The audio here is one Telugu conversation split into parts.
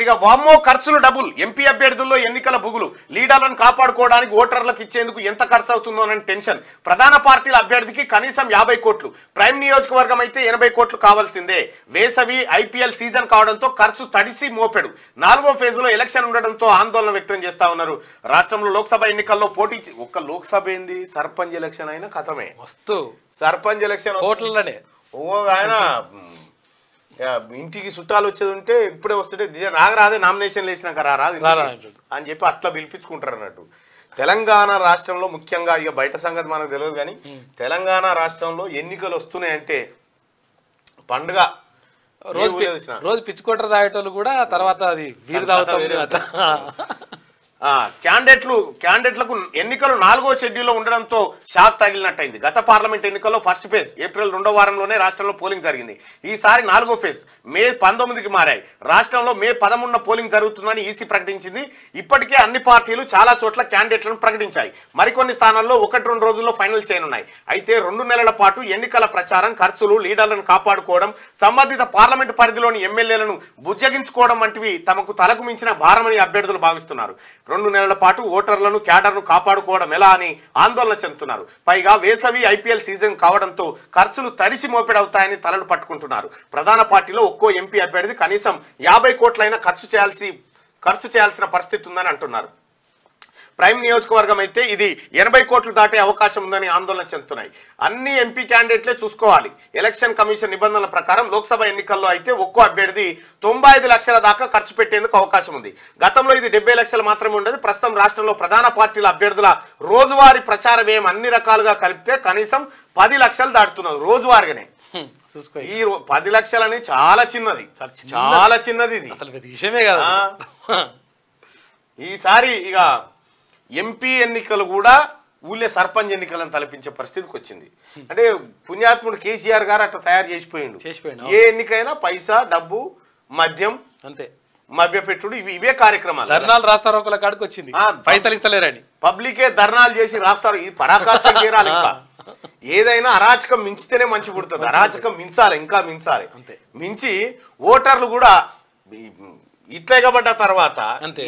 రెడ్డిగా వామ్మో ఖర్చులు డబుల్ ఎంపీ అభ్యర్థుల్లో ఎన్నికల బుగులు లీడర్లను కాపాడుకోవడానికి ఓటర్లకు ఇచ్చేందుకు ఎంత ఖర్చు అవుతుందోనని టెన్షన్ ప్రధాన పార్టీల అభ్యర్థికి కనీసం 50 కోట్లు ప్రైమ్ నియోజకవర్గం అయితే 80 కోట్లు కావాల్సిందే వేసవి ఐపీఎల్ సీజన్ కావడంతో ఖర్చు తడిసి మోపెడు 4వ ఫేజ్లో ఎలక్షన్ ఉండడంతో ఆందోళన వ్యక్తం చేస్తా ఉన్నారు రాష్ట్రంలో లోక్సభ ఎన్నికల్లో పోటీ ఒక్క లోక్సభ ఏంది సర్పంచ్ ఎలక్షన్ అయినా కథమే మస్తు సర్పంచ్ ఎలక్షన్ కోట్లనే ఆయన ఇంటికి చుట్టాలు వచ్చేది ఉంటే ఇప్పుడే వస్తుంటే రాదే నామినేషన్ వేసినాక రాదు అని చెప్పి అట్లా పిలిపించుకుంటారు అన్నట్టు తెలంగాణ రాష్ట్రంలో ముఖ్యంగా ఇక బయట సంగతి మనకు తెలియదు కానీ తెలంగాణ రాష్ట్రంలో ఎన్నికలు వస్తున్నాయంటే పండుగ రోజు పిచ్చుకోటర్ తాగేటోళ్ళు కూడా తర్వాత అది వీరు తాగుతాం క్యాండిడేట్లకు ఎన్నికలు 4వ షెడ్యూల్లో ఉండడంతో షాక్ తగిలినట్టయింది గత పార్లమెంట్ ఎన్నికల్లో ఫస్ట్ ఫేజ్ ఏప్రిల్ 2వ వారంలోనే రాష్ట్రంలో పోలింగ్ జరిగింది ఈసారి 4వ ఫేజ్ మే 19కి మారాయి రాష్ట్రంలో మే 13న పోలింగ్ జరుగుతుందని ఈసీ ప్రకటించింది ఇప్పటికే అన్ని పార్టీలు చాలా చోట్ల క్యాండిడేట్లను ప్రకటించాయి మరికొన్ని స్థానాల్లో 1-2 రోజుల్లో ఫైనల్ చేయనున్నాయి అయితే 2 నెలల పాటు ఎన్నికల ప్రచారం ఖర్చులు లీడర్లను కాపాడుకోవడం సంబంధిత పార్లమెంటు పరిధిలోని ఎమ్మెల్యేలను బుజ్జగించుకోవడం వంటివి తమకు తలకు మించిన భారమని అభ్యర్థులు భావిస్తున్నారు 2 నెలల పాటు ఓటర్లను క్యాడర్ను కాపాడుకోవడం ఎలా అని ఆందోళన చెందుతున్నారు పైగా వేసవి ఐపీఎల్ సీజన్ కావడంతో ఖర్చులు తడిసి మోపెడవుతాయని తలలు పట్టుకుంటున్నారు ప్రధాన పార్టీలో ఒక్కో ఎంపీ అభ్యర్థి కనీసం 50 కోట్లైనా ఖర్చు చేయాల్సిన పరిస్థితి ఉందని అంటున్నారు ప్రైమ్ నియోజకవర్గం అయితే ఇది 80 కోట్లు దాటే అవకాశం ఉందని ఆందోళన చెందుతున్నాయి అన్ని ఎంపీ క్యాండిడేట్లే చూసుకోవాలి ఎలక్షన్ కమిషన్ నిబంధనల ప్రకారం లోక్సభ ఎన్నికల్లో అయితే ఒక్కో అభ్యర్థి 95 లక్షల దాకా ఖర్చు పెట్టేందుకు అవకాశం ఉంది గతంలో ఇది 70 లక్షలు మాత్రమే ఉండేది ప్రస్తుతం రాష్ట్రంలో ప్రధాన పార్టీల అభ్యర్థుల రోజువారీ ప్రచార వ్యయం అన్ని రకాలుగా కలిపితే కనీసం 10 లక్షలు దాటుతున్నది రోజువారీగానే ఈ 10 లక్షలని చాలా చిన్నది ఇది విషయమే కదా ఈసారి ఇక ఎంపీ ఎన్నికలు కూడా ఊళ్ళే సర్పంచ్ ఎన్నికలను తలపించే పరిస్థితికి వచ్చింది అంటే పుణ్యాత్ముడు కేసీఆర్ గారు అట్లా తయారు చేసిపోయిండు ఏ ఎన్నికైనా పైసా డబ్బు మద్యం అంతే మభ్య పెట్టుడు ఇవే కార్యక్రమాలు ధర్నాలు రాస్తారోకల కాడికి వచ్చింది పైసలు ఇస్తలేరని పబ్లికే ధర్నాలు చేసి రాస్తారు ఇది పరాకాష్ఠం చేరాలి ఇంకా ఏదైనా అరాచకం మించితేనే మంచి పుడుతుంది అరాచకం మించాలి ఇంకా మించాలి మించి ఓటర్లు కూడా ఇట్లా ఎగబడ్డ తర్వాత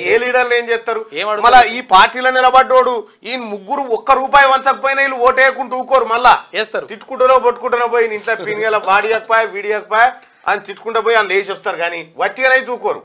ఏ లీడర్లు ఏం చేస్తారు మళ్ళా ఈ పార్టీలో నిలబడ్డోడు ఈ ముగ్గురు ₹1 వంచకపోయినా వీళ్ళు ఓటేయకుంటూ ఊకోరు మళ్ళా వేస్తారు తిట్టుకుంటూనో పట్టుకుంటూనో పోయి ఇంట్లో పింగల వాడియకపోయా వీడియకపోయా అని తిట్టుకుంటూ పోయి అని లేచి వస్తారు కానీ వట్టిగానైతే ఊకోరు